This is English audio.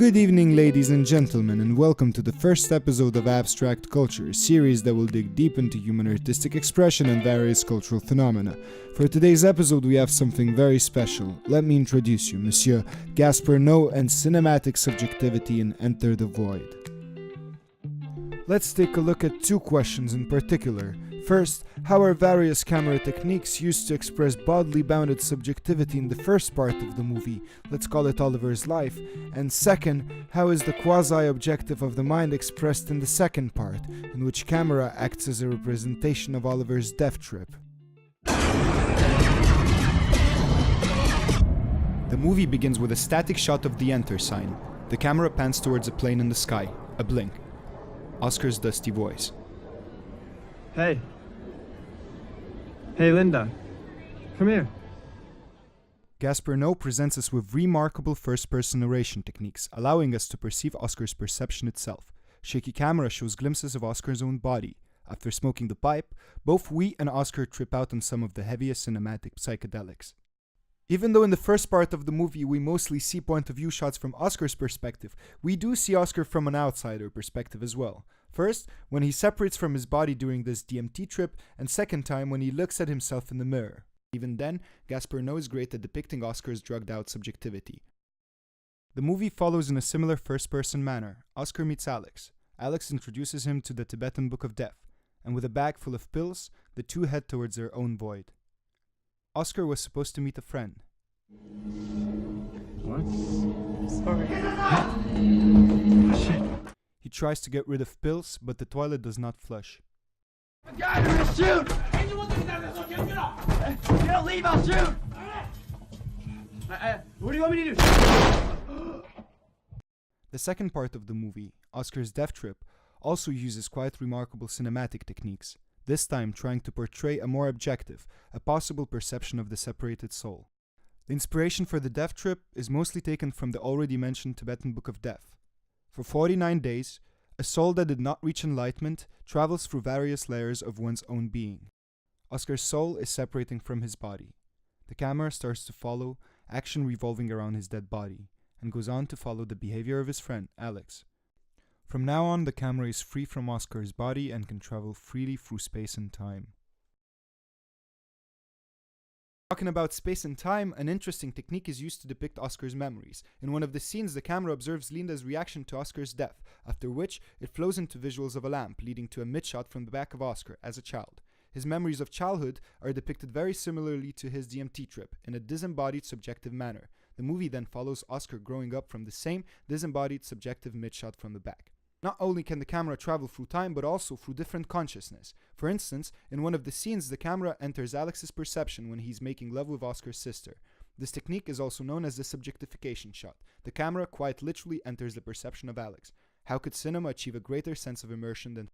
Good evening, ladies and gentlemen, and welcome to the first episode of Abstract Culture, a series that will dig deep into human artistic expression and various cultural phenomena. For today's episode, we have something very special. Let me introduce you, Monsieur Gaspar Noé and cinematic subjectivity in Enter the Void. Let's take a look at two questions in particular. First, how are various camera techniques used to express bodily bounded subjectivity in the first part of the movie, let's call it Oliver's life, and second, how is the quasi-objective of the mind expressed in the second part, in which camera acts as a representation of Oliver's death trip. The movie begins with a static shot of the enter sign. The camera pans towards a plane in the sky, a blink. Oscar's dusty voice. Hey. Hey, Linda. Come here. Gaspar Noé presents us with remarkable first-person narration techniques, allowing us to perceive Oscar's perception itself. Shaky camera shows glimpses of Oscar's own body. After smoking the pipe, both we and Oscar trip out on some of the heaviest cinematic psychedelics. Even though in the first part of the movie we mostly see point-of-view shots from Oscar's perspective, we do see Oscar from an outsider perspective as well. First, when he separates from his body during this DMT trip, and second time when he looks at himself in the mirror. Even then, Gaspar Noé is great at depicting Oscar's drugged-out subjectivity. The movie follows in a similar first-person manner. Oscar meets Alex. Alex introduces him to the Tibetan Book of Death, and with a bag full of pills, the two head towards their own void. Oscar was supposed to meet a friend. What? Sorry. Shit. He tries to get rid of pills, but the toilet does not flush. Guys, we're gonna shoot! You don't leave, I'll shoot! What do you want me to do? The second part of the movie, Oscar's death trip, also uses quite remarkable cinematic techniques, this time trying to portray a more objective, a possible perception of the separated soul. The inspiration for the death trip is mostly taken from the already mentioned Tibetan Book of Death. For 49 days, a soul that did not reach enlightenment travels through various layers of one's own being. Oscar's soul is separating from his body. The camera starts to follow, action revolving around his dead body, and goes on to follow the behavior of his friend, Alex. From now on, the camera is free from Oscar's body and can travel freely through space and time. Talking about space and time, an interesting technique is used to depict Oscar's memories. In one of the scenes, the camera observes Linda's reaction to Oscar's death, after which it flows into visuals of a lamp, leading to a mid-shot from the back of Oscar as a child. His memories of childhood are depicted very similarly to his DMT trip, in a disembodied subjective manner. The movie then follows Oscar growing up from the same disembodied subjective mid-shot from the back. Not only can the camera travel through time, but also through different consciousness. For instance, in one of the scenes, the camera enters Alex's perception when he's making love with Oscar's sister. This technique is also known as the subjectification shot. The camera quite literally enters the perception of Alex. How could cinema achieve a greater sense of immersion than